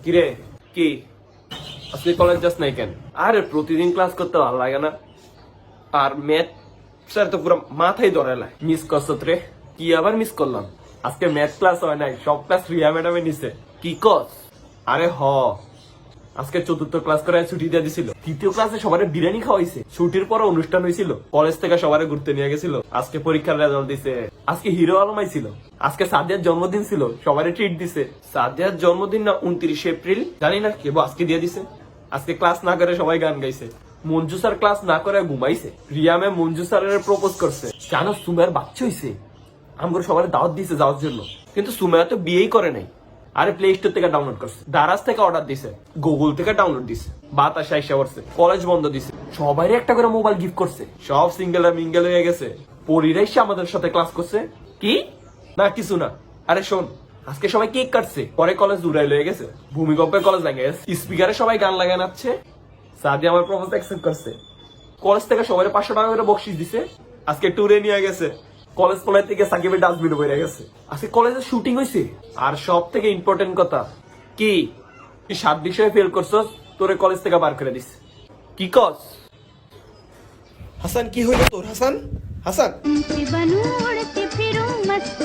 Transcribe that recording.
কিরে কি আজকে কলেজ যাস নাই কেন? আরে প্রতিদিন ক্লাস করতে ভালো লাগে না, আর ম্যাথ স্যার তো পুরো মাথায় ধরালায়। মিস করছত রে? কি আবার মিস করলাম? আজকে ম্যাথ ক্লাস হয় নাই, সব ক্লাস রিয়া ম্যাডামে নিছে। কি কস? আরে আজকে চতুর্থ ক্লাস করে ছুটি দিয়ে দিছিল। তৃতীয় ক্লাসে সবারে বিরিয়ানি খাওয়াইছে। ছুটির পর অনুষ্ঠান হয়েছিল, কলেজ থেকে সবারে ঘুরতে নিয়ে গেছিল। আজকে পরীক্ষার রেজাল্ট দিছে। আজকে হিরো আলমাই ছিল। আজকে সাদিয়ার জন্মদিন ছিল, সবারে ট্রিট দিছে। সাদিয়ার জন্মদিন না 29 এপ্রিল, জানি না, কেবল আজকে দিয়ে দিছে। আজকে ক্লাস না করে সবাই গান গাইছে। মঞ্জু স্যার ক্লাস না করে ঘুমাইছে। রিয়া ম্যাম মঞ্জু স্যারের প্রপোজ করছে। জানো সুমেয়ার বাচ্চা হইছে। আমরা সবাই দাওয়াত দিয়েছে যাওয়ার জন্য, কিন্তু সুমেয়া তো বিয়েই করে নাই। আরে প্লে স্টোর থেকে ডাউনলোড করছে, দারাজ থেকে অর্ডার দিছে, গুগল থেকে ডাউনলোড দিছে, বাতাসা এসে পড়ছে, কলেজ বন্ধ দিছে, সবাই একটা করে মোবাইল গিফট করছে। সব সিঙ্গেল আর মিঙ্গেল হয়ে গেছে। পরিরা এসে আমাদের সাথে ক্লাস করছে। কি না কিছু না। আরে শোন, আজকে সবাই কেক কাটছে, পরে কলেজ দূরাই লয়ে গেছে। ভূমিকম্পে কলেজ ভেঙে গেছে। স্পিকারে সবাই গান লাগায় নাচছে। সাদি আমার প্রপোজ অ্যাকসেপ্ট করছে। কলেজ থেকে সবাই 500 টাকা করে বকশিস দিছে। আজকে ট্যুরে নিয়ে গেছে। কলেজ পলাই থেকে সাকিবের ডাস্টবিনে বইরা গেছে। আজকে কলেজে শুটিং হয়েছে। আর সব থেকে ইম্পর্টেন্ট কথা কি, তুই 7 বিষয়ে ফেল করছস, তোরে কলেজ থেকে বার করে দিস। কি কস? হাসান, কি হইলো তোর? হাসান, হাসান, बनूं उड़ती फिरूं मस्त